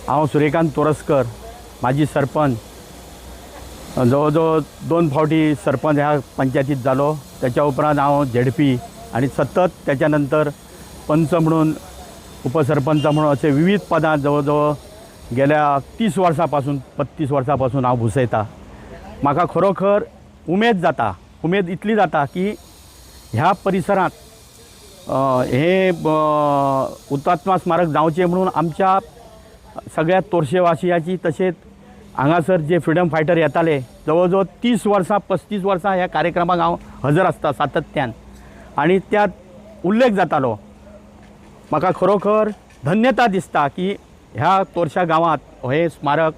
हांव सूर्यकांत तोरसकर माजी सरपंच जवळजवळ 2 फावटी सरपंच ह्या पंचायतीत जालो। त्याच्या उपरांत हांव झेडपी आणि सतत त्याच्यानंतर पंच म्हणून उपसरपंच म्हणून असे विविध पदां जवळजवळ गेल्या 30 वर्सांपासून 35 वर्सांपासून हांव भुसयता। म्हाका खरोखर उमेद इतली जाता की ह्या परिसरात हे हुतात्मा स्मारक जावचें म्हणून आमच्या सगळ्या तोरशेवासियाची तसेच हांगासर जे फ्रीडम फायटर येताले जवळजवळ 30 वर्सां 35 वर्सां ह्या कार्यक्रमाक हांव हजर आसता सातत्यान आणि त्यात उल्लेख जातालो। म्हाका खरोखर धन्यता दिसता की ह्या तोरशा गांवांत हे स्मारक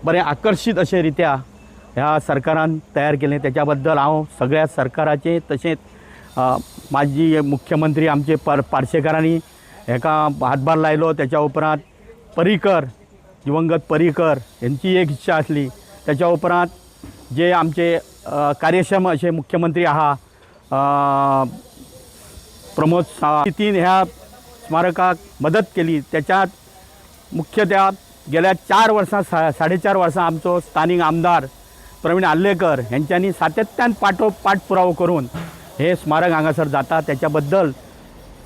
बरें आकर्शीत अशे रित्या ह्या सरकारान तयार केलें। त्याच्या हांव सगळ्या सरकाराचे तसेच माजी मुख्यमंत्री आमचे पार्सेकरांनी हेका हातभार लायलो। त्याच्या उपरांत पर्रीकर दिवंगत पर्रीकर यांची एक इच्छा आसली। त्याच्या उपरांत जे आमचे कार्यक्षम असे मुख्यमंत्री आहा प्रमोद सावंतीन ह्या स्मारकाक मदत केली। त्याच्यात मुख्यतः गेल्या 4 वर्सां 4.5 वर्सां आमचो स्थानिक आमदार प्रवीण आल्लेकर यांच्यानी सातत्यान पाठपुरावो करून हे स्मारक हांगासर जाता। त्याच्याबद्दल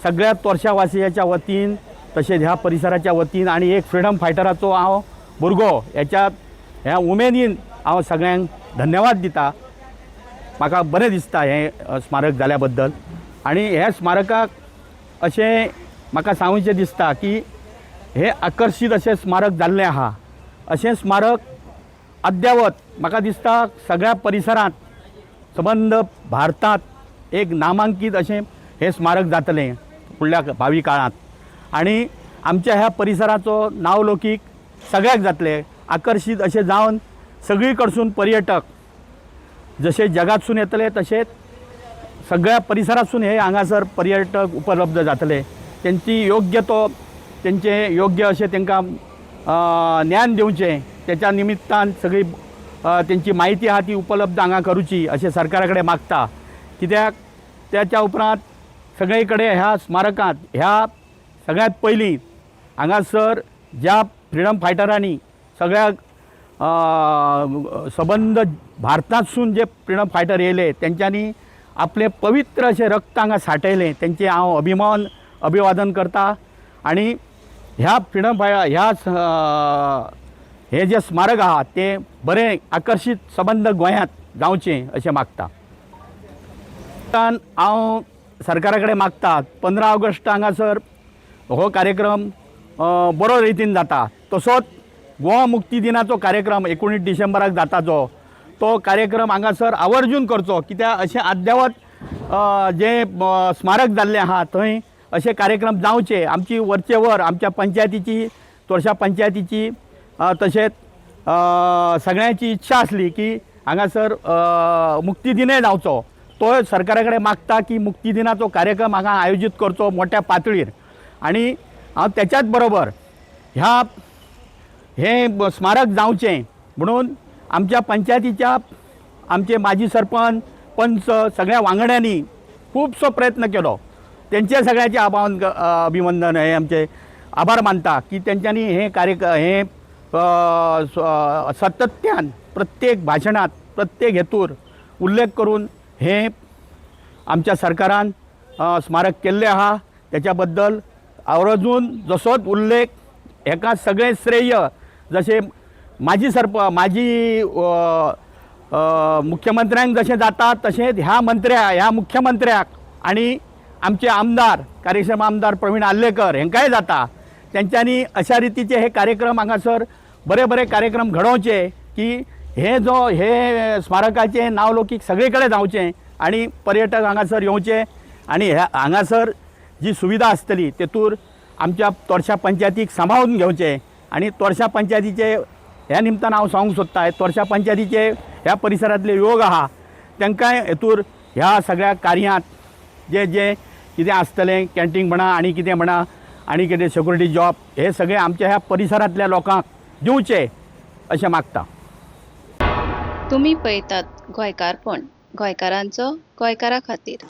सगळ्या तोरशावासियाच्या वतीन तसेच ह्या परिसराच्या वतीन आणि एक फ्रीडम फायटराचो हांव भुरगो ह्या उमेदीन हांव सगळ्यांक धन्यवाद दिता। म्हाका बरें दिसता हे स्मारक जाल्या बद्दल आणि ह्या स्मारकाक अशें म्हाका सांगूचें दिसता की हे आकर्शीत अशें स्मारक जाल्लें आहा। अशें स्मारक अद्यावत म्हाका दिसता सगळ्या परिसरांत संबंद भारतांत एक नामांकीत अशें हे स्मारक जातलें फुडल्या भावी काळांत आणि आमच्या ह्या परिसराचो नावलौकीक सगळ्याक जातले। आकर्शीत अशें जावन सगळी कडसून पर्यटक जसे जगातसून येतले तसेच सगळ्या परिसरातसून हे हांगासर पर्यटक उपलब्ध जातले। त्यांची त्यांचे योग्य अशें तांकां ज्ञान दिवचें त्याच्या निमित्तान सगळी त्यांची माहिती आहा ती उपलब्ध हांगा करूची अशें सरकारा कडेन मागता। कित्याक त्याच्या उपरांत सगळे कडेन ह्या स्मारकांत ह्या सगळ्यात पयलीं हांगासर ज्या फ्रीडम फायटरांनी सगळ्या संबंध भारतांतसून जे फ्रीडम फायटर येयले त्यांच्यांनी आपले पवित्र अशें रक्त हांगा सांठयलें त्यांचे हांव अभिवादन करता। आणि ह्या फ्रीडम ह्या हे जे स्मारक आहा ते बरें आकर्शीत संबंध गोंयांत जावचें अशें मागता। हांव सरकारा कडेन मागता 15 ऑगस्ट हांगासर हो कार्यक्रम बरो रितीन जाता। तसोच गोवा मुक्ती दिनाचो कार्यक्रम 19 डिसेंबराक जाता तो कार्यक्रम हांगासर आवर्जून करचो। कित्याक अशें अद्यावत जे स्मारक जाल्लें आहा थंय अशे कार्यक्रम जावचे। आमची वरचे वर आमच्या पंचायतीची तोरशा पंचायतीची तशेंच सगळ्यांची इच्छा आसली की हांगासर मुक्ती दिनय जावचो। तो सरकारा कडेन मागता की मुक्ती दिनाचो कार्यक्रम हांगा आयोजीत करचो मोठ्या पातळीर। आणि हांव त्याच्याच बरोबर हे स्मारक जावचें म्हणून आमच्या पंचायतीच्या आमचे माजी सरपंच पंच सगळ्या वांगड्यांनी खूबसो प्रयत्न केलो। त्यांचे सगळ्याचे अभिनंदन हे आमचे आभार मानता की त्यांच्यांनी हे हे सातत्यान प्रत्येक भाशणात प्रत्येक हेतूर उल्लेख करून हे आमच्या सरकारान स्मारक केल्लें आहा। त्याच्याबद्दल आवर्जून जसोच उल्लेख हेका सगळे श्रेय जसे माजी मुख्यमंत्र्यांक जशें जाता तशेंच ह्या मुख्यमंत्र्याक आणि आमचे आमदार कार्यक्षम आमदार प्रवीण आल्लेकर हेंकाय जाता। त्यांच्यांनी अशा रितीचे हे कार्यक्रम हांगासर बरे कार्यक्रम घडोवचे की हे स्मारकाचे नावलौकीक सगळे कडेन जावचें आणि पर्यटक हांगासर येवचे आणि हांगासर जी सुविधा आसतली तेतूर आमच्या तोरशा पंचायतीक सांबाळून घेवचे। आणि तोरशा पंचायतीचे ह्या निमतान हांव सांगूंक सोदता तोरशा पंचायतीचे ह्या परिसरांतले लोक आहा तांकांय हेतूर ह्या सगळ्या कार्यांत जे कितें आसतलें कॅन्टीन म्हणा आणि कितें म्हणा आणि कितें सिक्युरिटी जॉब हे सगळे आमच्या ह्या परिसरांतल्या लोकांक दिवचे अशें मागता। तुम्ही पळयतात गोंयकारपण गोंयकारांचो गोंयकारा खातीर।